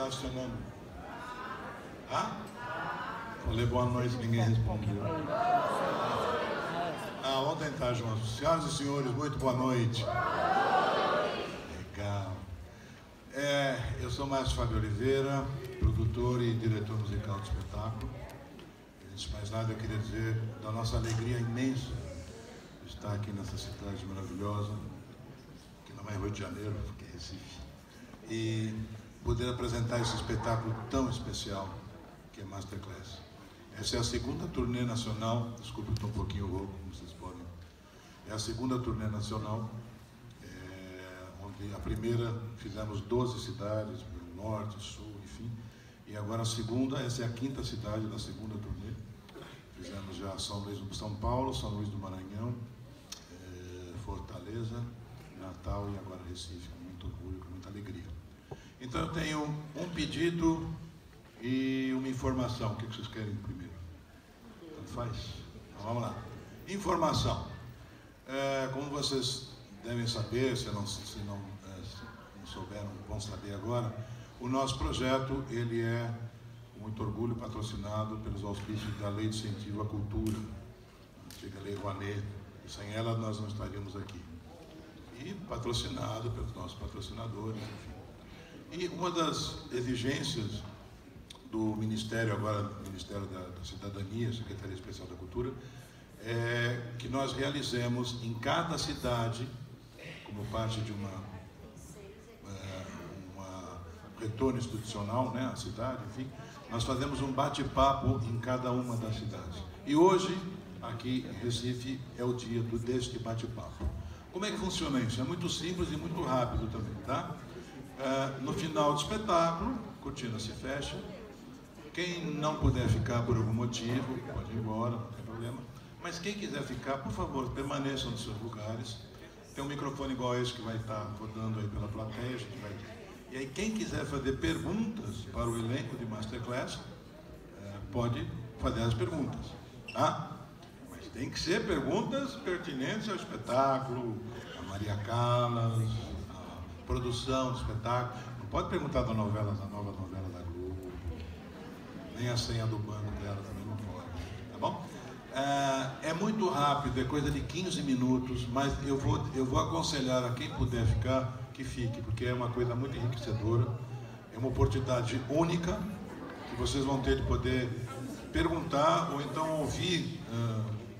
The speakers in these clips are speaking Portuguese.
Está funcionando? Ah? Falei boa noite, ninguém respondeu. Vamos tentar, João. Senhoras e senhores, muito boa noite. Legal. Eu sou Márcio Fábio Oliveira, produtor e diretor musical do espetáculo. Antes de mais nada, eu queria dizer da nossa alegria imensa de estar aqui nessa cidade maravilhosa, que não é Rio de Janeiro, que é Recife, e poder apresentar esse espetáculo tão especial que é Masterclass. Essa é a segunda turnê nacional, desculpa, eu estou um pouquinho rouco, como vocês podem. É a segunda turnê nacional, onde a primeira fizemos 12 cidades, norte, sul, enfim, e agora a segunda, essa é a quinta cidade da segunda turnê. Fizemos já São Luís do São Paulo, São Luís do Maranhão, Fortaleza, Natal e agora Recife, com muito orgulho, com muita alegria. Então eu tenho um pedido e uma informação. O que vocês querem primeiro? Tanto faz? Então vamos lá. Informação. Como vocês devem saber, se não souberam, vão saber agora, o nosso projeto, ele é, com muito orgulho, patrocinado pelos auspícios da Lei de Incentivo à Cultura, a antiga Lei Rouanet. Sem ela nós não estaríamos aqui. E patrocinado pelos nossos patrocinadores, enfim. E uma das exigências do Ministério, agora do Ministério da Cidadania, Secretaria Especial da Cultura, é que nós realizemos em cada cidade, como parte de um retorno institucional, né, a cidade, enfim, nós fazemos um bate-papo em cada uma das cidades. E hoje, aqui em Recife, é o dia deste bate-papo. Como é que funciona isso? É muito simples e muito rápido também, tá? No final do espetáculo, a cortina se fecha. Quem não puder ficar por algum motivo, pode ir embora, não tem problema. Mas quem quiser ficar, por favor, permaneçam nos seus lugares. Tem um microfone igual a esse que vai estar rodando aí pela plateia. E aí, quem quiser fazer perguntas para o elenco de Masterclass, pode fazer as perguntas, tá? Mas tem que ser perguntas pertinentes ao espetáculo, a Maria Callas, a produção do espetáculo. Não pode perguntar da nova novela da Globo, nem a senha do banco dela também não pode, tá bom? É muito rápido, é coisa de 15 minutos, mas eu vou aconselhar a quem puder ficar, que fique, porque é uma coisa muito enriquecedora, é uma oportunidade única, que vocês vão ter de poder perguntar, ou então ouvir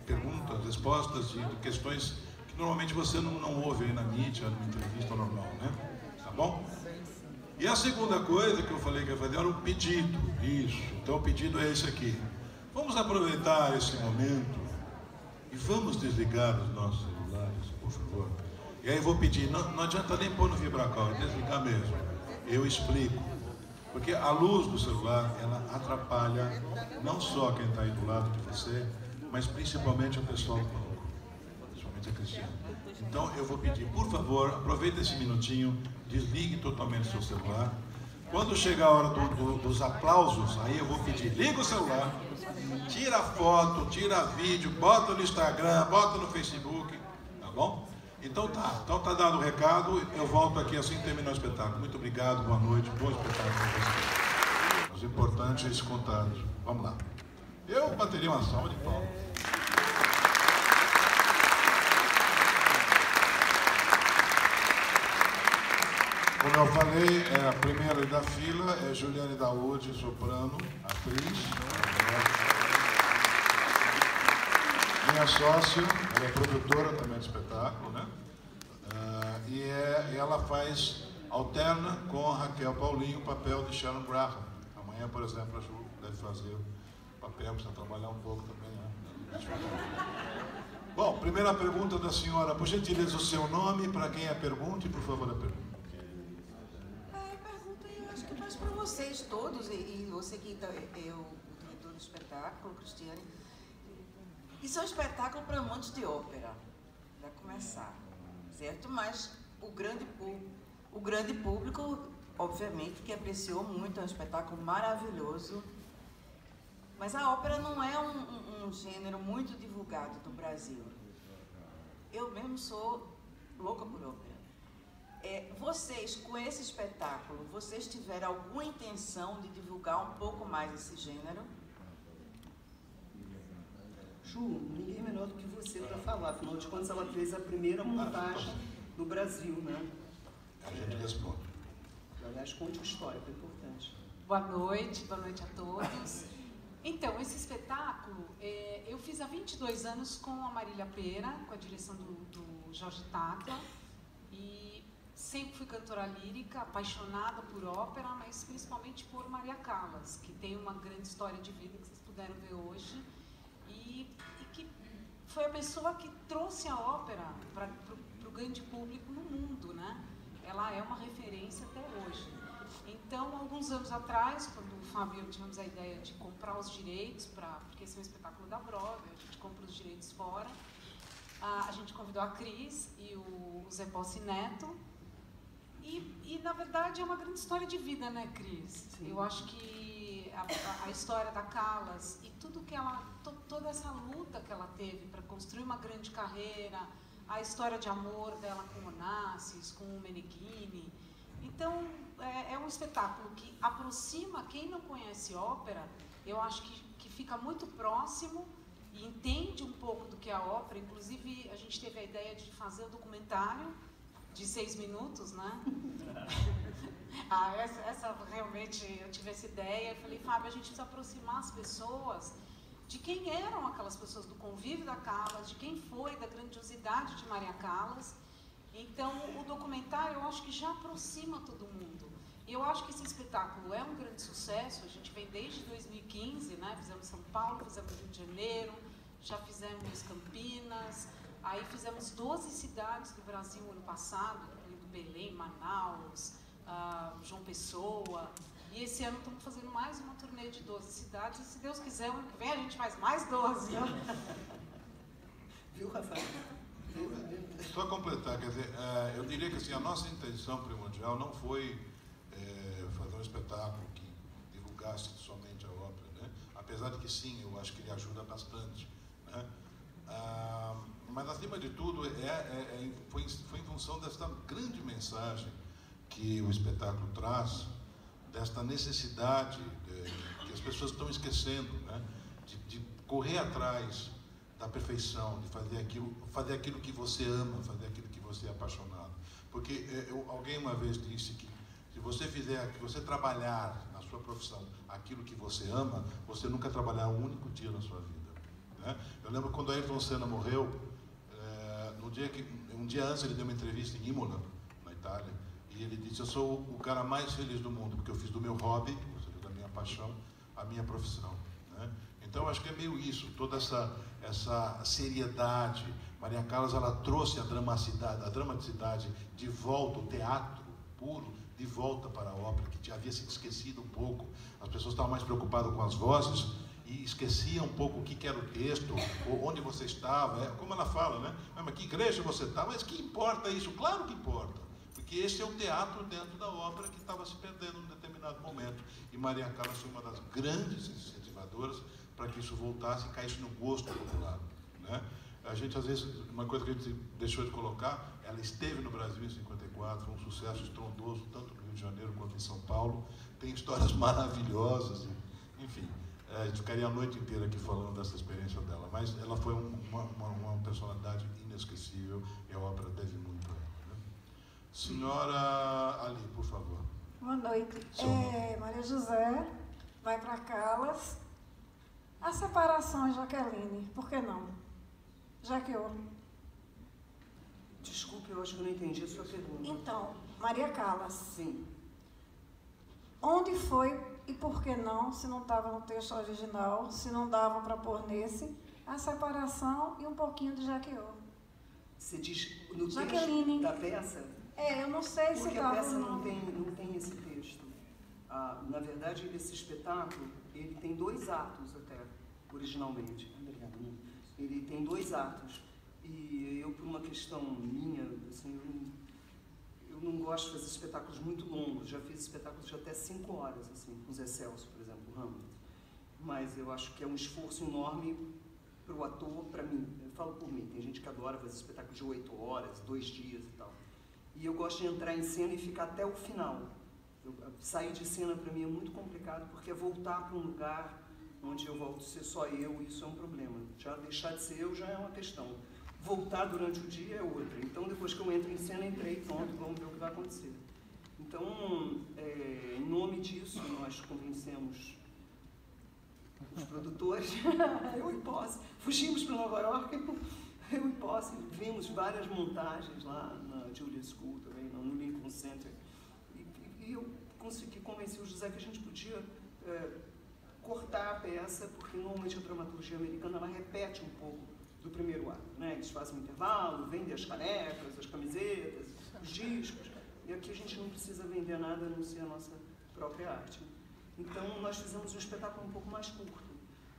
perguntas, respostas de questões que normalmente você não ouve aí na mídia, numa entrevista normal, né? Tá bom? E a segunda coisa que eu falei que ia fazer era um pedido, isso, então o pedido é esse aqui. Vamos aproveitar esse momento e vamos desligar os nossos celulares, por favor. E aí eu vou pedir, não adianta nem pôr no vibracol, é desligar mesmo. Eu explico. Porque a luz do celular, ela atrapalha não só quem está aí do lado de você, mas principalmente o pessoal do palco, principalmente a Cristiane. Então eu vou pedir, por favor, aproveita esse minutinho, desligue totalmente o seu celular. Quando chegar a hora dos aplausos, aí eu vou pedir, liga o celular, tira foto, tira vídeo, bota no Instagram, bota no Facebook, tá bom? Então tá dado o recado, eu volto aqui assim que terminar o espetáculo. Muito obrigado, boa noite, bom espetáculo para vocês. Mas o importante é esse contato. Vamos lá. Eu bateria uma salva de palmas. Como eu falei, a primeira da fila é Juliane Daúde, soprano, atriz. Minha sócia, ela é produtora também do espetáculo, né? E ela alterna com a Raquel Paulinho o papel de Sharon Graham. Amanhã, por exemplo, a Ju deve fazer o papel, precisa trabalhar um pouco também, né? Bom, primeira pergunta da senhora, por gentileza, o seu nome, para quem é a pergunta, e por favor a pergunta. Pergunta eu acho que mais para vocês todos, e você que é o diretor do espetáculo, Cristiane. Isso é um espetáculo para amantes de ópera, vai começar, certo? Mas o grande público, obviamente, que apreciou muito, é um espetáculo maravilhoso. Mas a ópera não é um gênero muito divulgado no Brasil. Eu mesmo sou louca por ópera. Vocês, com esse espetáculo, vocês tiveram alguma intenção de divulgar um pouco mais esse gênero? Ju, ninguém é melhor do que você para falar. Afinal de contas, ela fez a primeira montagem no Brasil, né? A gente responde. Aliás, conte a história, que é importante. Boa noite a todos. Então, esse espetáculo, eu fiz há 22 anos com a Marília Pera, com a direção do Jorge Tátila, e sempre fui cantora lírica, apaixonada por ópera, mas principalmente por Maria Callas, que tem uma grande história de vida que vocês puderam ver hoje, e que foi a pessoa que trouxe a ópera para o grande público no mundo, né? Ela é uma referência até hoje. Então, alguns anos atrás, quando o Fábio e eu tivemos a ideia de comprar os direitos, porque esse é um espetáculo da Broadway, a gente compra os direitos fora, a gente convidou a Cris e o Zé Possi Neto, e na verdade é uma grande história de vida, né, Cris? Sim. Eu acho que a história da Callas e tudo que ela, toda essa luta que ela teve para construir uma grande carreira, a história de amor dela com o Onassis, com o Meneghini. Então, é um espetáculo que aproxima quem não conhece ópera, eu acho que fica muito próximo e entende um pouco do que é a ópera. Inclusive, a gente teve a ideia de fazer um documentário de 6 minutos, né? Essa realmente, eu tive essa ideia, eu falei, Fábio, a gente precisa aproximar as pessoas de quem eram aquelas pessoas do convívio da Callas, de quem foi, da grandiosidade de Maria Callas. Então, o documentário, eu acho que já aproxima todo mundo. E eu acho que esse espetáculo é um grande sucesso. A gente vem desde 2015, né? Fizemos São Paulo, fizemos Rio de Janeiro, já fizemos Campinas, aí fizemos 12 cidades do Brasil ano passado, incluindo Belém, Manaus, João Pessoa. E esse ano estamos fazendo mais uma turnê de 12 cidades, e se Deus quiser, o ano que vem a gente faz mais 12. Viu, Rafael? Só completar, quer dizer, eu diria que assim, a nossa intenção primordial não foi fazer um espetáculo que divulgasse somente a ópera, né? Apesar de que sim, eu acho que ele ajuda bastante, né? Mas acima de tudo, foi em função desta grande mensagem que o espetáculo traz, desta necessidade que as pessoas estão esquecendo, né? De correr atrás da perfeição, de fazer aquilo que você ama, fazer aquilo que você é apaixonado. Porque alguém uma vez disse que se você trabalhar na sua profissão aquilo que você ama, você nunca trabalhará um único dia na sua vida, né? Eu lembro quando Ayrton Senna morreu, um dia antes ele deu uma entrevista em Imola, na Itália, e ele disse, eu sou o cara mais feliz do mundo, porque eu fiz do meu hobby, ou seja, da minha paixão, a minha profissão, né? Então, acho que é meio isso, toda essa seriedade. Maria Callas, ela trouxe a dramaticidade de volta, o teatro puro, de volta para a ópera, que havia sido esquecido um pouco. As pessoas estavam mais preocupadas com as vozes e esqueciam um pouco o que era o texto, ou onde você estava. Como ela fala, né? Mas que igreja você está? Mas que importa isso? Claro que importa. Porque esse é o teatro dentro da ópera que estava se perdendo em um determinado momento. E Maria Callas foi uma das grandes incentivadoras para que isso voltasse e caísse no gosto popular, né? A gente, às vezes, uma coisa que a gente deixou de colocar, ela esteve no Brasil em 54, foi um sucesso estrondoso, tanto no Rio de Janeiro quanto em São Paulo, tem histórias maravilhosas, enfim, a gente ficaria a noite inteira aqui falando dessa experiência dela, mas ela foi uma personalidade inesquecível e a ópera deve muito a ela, né? Senhora Ali, por favor. Boa noite. Maria José vai para Callas. A separação, Jaqueline, por que não? Desculpe, eu acho que eu não entendi a sua pergunta. Então, Maria Callas. Sim. Onde foi e por que não, se não estava no texto original, se não dava para pôr nesse, a separação e um pouquinho de Jaqueline? Você diz no Jaqueline. Texto da peça? Eu não sei se estava... Porque a peça não tem esse texto. Na verdade, esse espetáculo, ele tem 2 atos até, originalmente. Obrigada, Nina. Ele tem 2 atos. E eu, por uma questão minha, assim, eu não gosto de fazer espetáculos muito longos. Já fiz espetáculos de até 5 horas, assim, com Zé Celso, por exemplo, o Hamlet. Mas eu acho que é um esforço enorme para o ator, para mim. Eu falo por mim, tem gente que adora fazer espetáculos de 8 horas, 2 dias e tal. E eu gosto de entrar em cena e ficar até o final. Sair de cena para mim é muito complicado, porque é voltar para um lugar onde eu volto a ser só eu, e isso é um problema. Já deixar de ser eu já é uma questão. Voltar durante o dia é outra. Então, depois que eu entro em cena, entrei, pronto, vamos ver o que vai acontecer. Então, em nome disso, nós convencemos os produtores, eu e Posse, fugimos para Nova York, eu e Posse, vimos várias montagens lá na Julia School também, no Lincoln Center, e eu consegui convencer o José que a gente podia cortar a peça, porque normalmente a dramaturgia americana ela repete um pouco do primeiro ato, né? Eles fazem um intervalo, vendem as canecas, as camisetas, os discos, e aqui a gente não precisa vender nada a não ser a nossa própria arte. Então nós fizemos um espetáculo um pouco mais curto,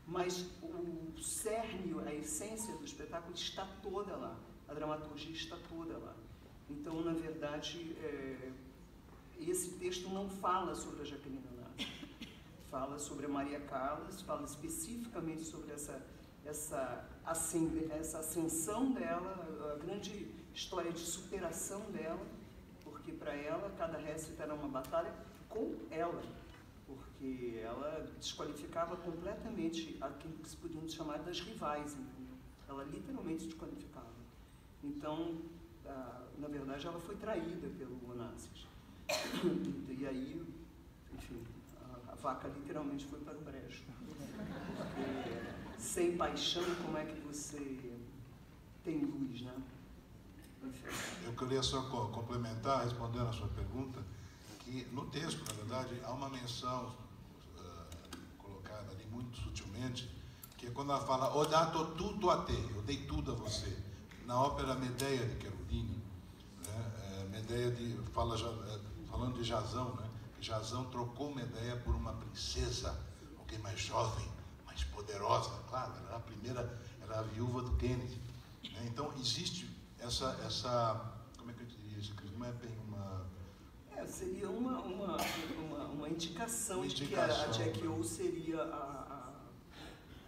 mas o cerne, a essência do espetáculo está toda lá, a dramaturgia está toda lá. Então, na verdade, esse texto não fala sobre a Jaqueline Onassis, fala sobre a Maria Callas, fala especificamente sobre essa ascensão dela, a grande história de superação dela, porque para ela cada récita era uma batalha com ela, porque ela desqualificava completamente aquilo que se podiam chamar das rivais, entendeu? Ela literalmente desqualificava. Então, na verdade, ela foi traída pelo Onassis. E aí, enfim, a vaca literalmente foi para o brejo. Porque sem paixão, como é que você tem luz, né? Enfim. Eu queria só complementar, respondendo a sua pergunta, que no texto, na verdade, há uma menção colocada ali muito sutilmente, que é quando ela fala "ho dato tutto a te", eu dei tudo a você. Na ópera Medea de Cherubini, né, Medea falando de Jasão, né, Jasão trocou Medea por uma princesa, alguém mais jovem, mais poderosa, claro, era a primeira, era a viúva do Kennedy, né? Então existe essa como é que eu diria isso? Não é bem uma... seria uma indicação de que a Jackie O seria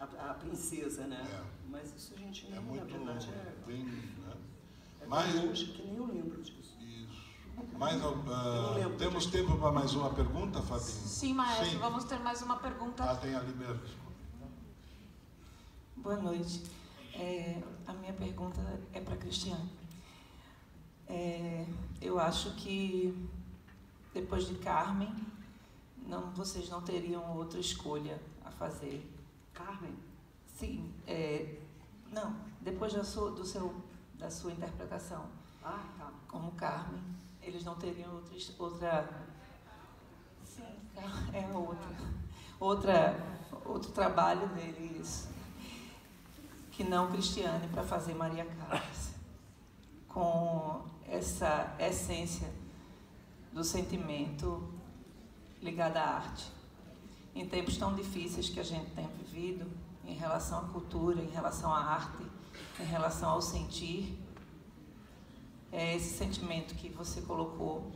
a princesa, né? Mas isso a gente nem, muito, na verdade, bem, né? Mais longe que nem eu lembro disso. Isso. Temos tempo para mais uma pergunta, Fabinho? Sim, maestro, sim. Vamos ter mais uma pergunta. Tem a liberdade. Boa noite. A minha pergunta é para a Cristiane. Eu acho que depois de Carmen, vocês não teriam outra escolha a fazer. Carmen? Sim. Não, depois da sua interpretação como Carmen, eles não teriam outra... Sim, outro trabalho deles que não Cristiane para fazer Maria Callas, com essa essência do sentimento ligado à arte. Em tempos tão difíceis que a gente tem vivido, em relação à cultura, em relação à arte, em relação ao sentir, esse sentimento que você colocou,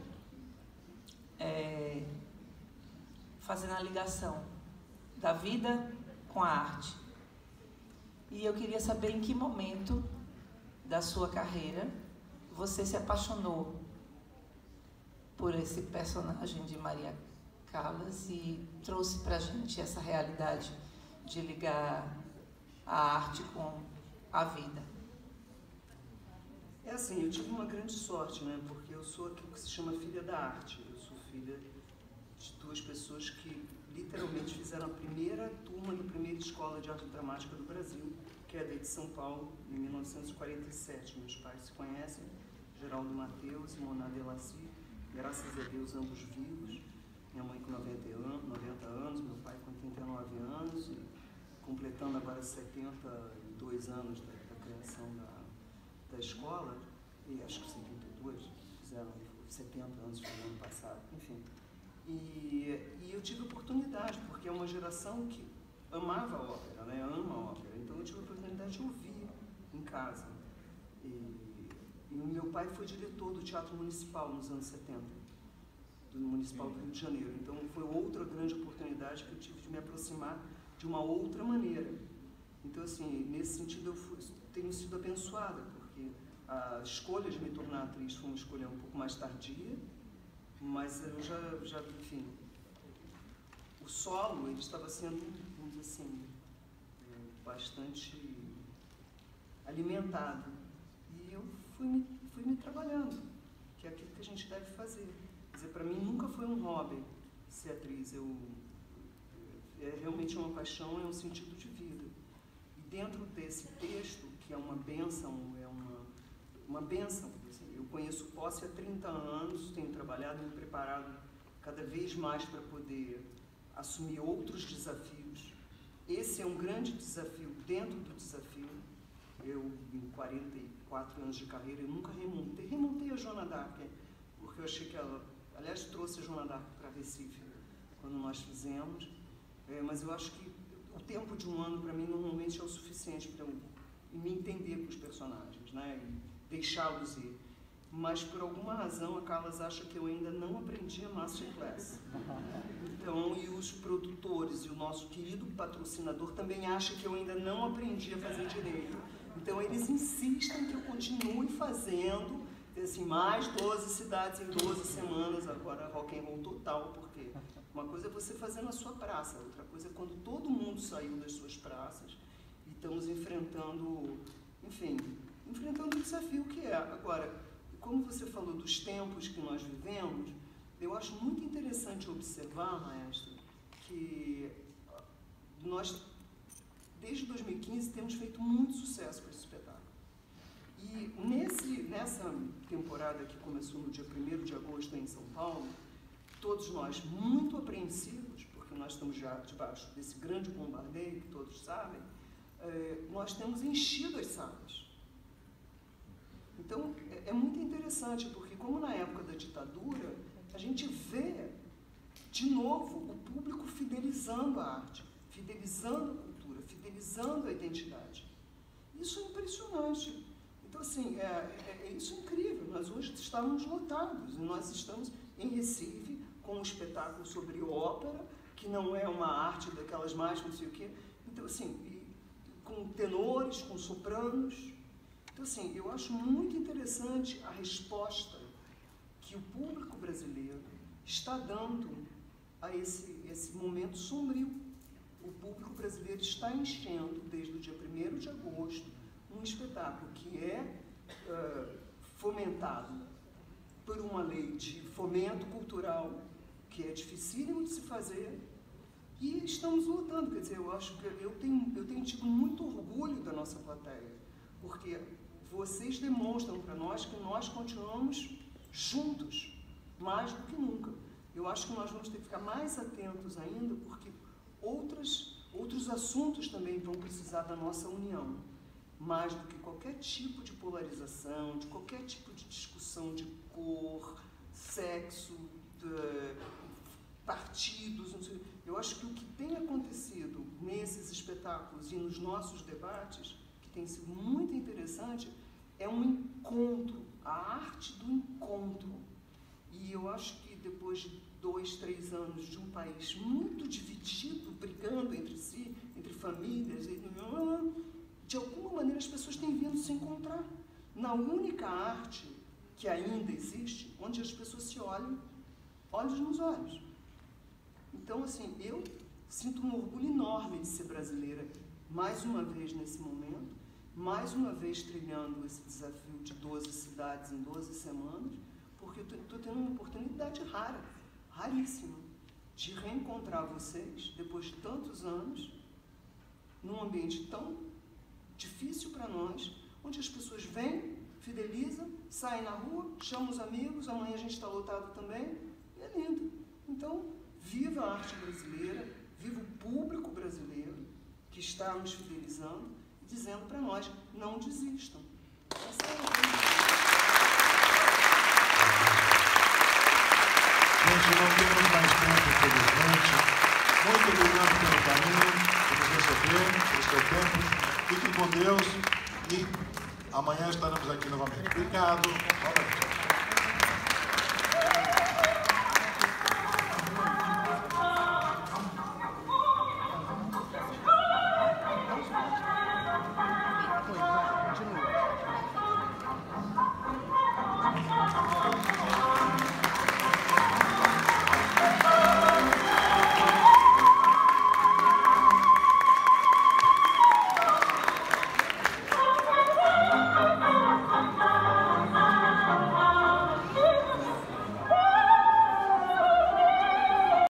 fazendo a ligação da vida com a arte. E eu queria saber em que momento da sua carreira você se apaixonou por esse personagem de Maria Callas e trouxe para a gente essa realidade de ligar a arte com a vida. Assim, eu tive uma grande sorte, né? Porque eu sou aquilo que se chama filha da arte. Eu sou filha de duas pessoas que literalmente fizeram a primeira turma da primeira escola de arte dramática do Brasil, que é a de São Paulo, em 1947. Meus pais se conhecem, Geraldo Mateus e Mona Delassi, graças a Deus ambos vivos. Minha mãe com 90 anos, meu pai com 89 anos, e completando agora 72 anos da criação da escola, e acho que 72, fizeram 70 anos, foi no ano passado, enfim. E eu tive oportunidade, porque é uma geração que amava a ópera, né? Ama a ópera, então eu tive a oportunidade de ouvir em casa. E o meu pai foi diretor do Teatro Municipal nos anos 70, do Municipal do Rio de Janeiro, então foi outra grande oportunidade que eu tive de me aproximar de uma outra maneira. Então, assim, nesse sentido eu tenho sido abençoada, porque A escolha de me tornar atriz foi uma escolha um pouco mais tardia, mas eu já enfim, o solo ele estava sendo, vamos dizer assim, bastante alimentado. E eu fui me trabalhando, que é aquilo que a gente deve fazer. Quer dizer, para mim nunca foi um hobby ser atriz. É realmente uma paixão, é um sentido de vida. E dentro desse texto, que é uma bênção, uma bênção. Assim, eu conheço Posse há 30 anos, tenho trabalhado e me preparado cada vez mais para poder assumir outros desafios. Esse é um grande desafio dentro do desafio. Eu, em 44 anos de carreira, eu nunca remontei a Joana d'Arc, porque eu achei que ela, aliás, trouxe a Joana d'Arc para Recife, quando nós fizemos, mas eu acho que o tempo de um ano, para mim, normalmente é o suficiente para eu me entender com os personagens, né, e deixá-los ir. Mas, por alguma razão, a Carlas acha que eu ainda não aprendi a Masterclass. Então, e os produtores e o nosso querido patrocinador também acham que eu ainda não aprendi a fazer direito. Então, eles insistem que eu continue fazendo, assim, mais 12 cidades em 12 semanas, agora rock and roll total, porque uma coisa é você fazer na sua praça, outra coisa é quando todo mundo saiu das suas praças e estamos enfrentando, enfim, enfrentando o desafio que é. Agora, como você falou dos tempos que nós vivemos, eu acho muito interessante observar, maestro, que nós, desde 2015, temos feito muito sucesso com esse espetáculo. E nessa temporada que começou no dia 1º de agosto em São Paulo, todos nós muito apreensivos, porque nós estamos já debaixo desse grande bombardeio, que todos sabem, nós temos enchido as salas. Então, é muito interessante, porque como na época da ditadura, a gente vê, de novo, o público fidelizando a arte, fidelizando a cultura, fidelizando a identidade. Isso é impressionante. Então, assim, isso é incrível. Nós hoje estávamos lotados, e nós estamos em Recife com um espetáculo sobre ópera, que não é uma arte daquelas mais não sei o quê. Então, assim, com tenores, com sopranos. Então, assim, eu acho muito interessante a resposta que o público brasileiro está dando a esse momento sombrio. O público brasileiro está enchendo, desde o dia 1º de agosto, um espetáculo que é fomentado por uma lei de fomento cultural, que é dificílimo de se fazer, e estamos lutando. Quer dizer, eu acho que eu tenho tido muito orgulho da nossa plateia, porque vocês demonstram para nós que nós continuamos juntos, mais do que nunca. Eu acho que nós vamos ter que ficar mais atentos ainda, porque outros assuntos também vão precisar da nossa união, mais do que qualquer tipo de polarização, de qualquer tipo de discussão de cor, sexo, partidos, não sei. Eu acho que o que tem acontecido nesses espetáculos e nos nossos debates, que tem sido muito interessante, é um encontro, a arte do encontro. E eu acho que depois de 2, 3 anos de um país muito dividido, brigando entre si, entre famílias, de alguma maneira as pessoas têm vindo se encontrar na única arte que ainda existe, onde as pessoas se olham, olhos nos olhos. Então, assim, eu sinto um orgulho enorme de ser brasileira, mais uma vez nesse momento, mais uma vez trilhando esse desafio de 12 cidades em 12 semanas, porque eu estou tendo uma oportunidade rara, raríssima, de reencontrar vocês, depois de tantos anos, num ambiente tão difícil para nós, onde as pessoas vêm, fidelizam, saem na rua, chamam os amigos, amanhã a gente está lotado também, e é lindo. Então, viva a arte brasileira, viva o público brasileiro que está nos fidelizando, dizendo para nós, não desistam. Essa é a Gente, não temos mais tempo, infelizmente. Muito obrigado pelo carinho, por nos receber, pelo seu tempo. Fiquem com Deus e amanhã estaremos aqui novamente. Obrigado.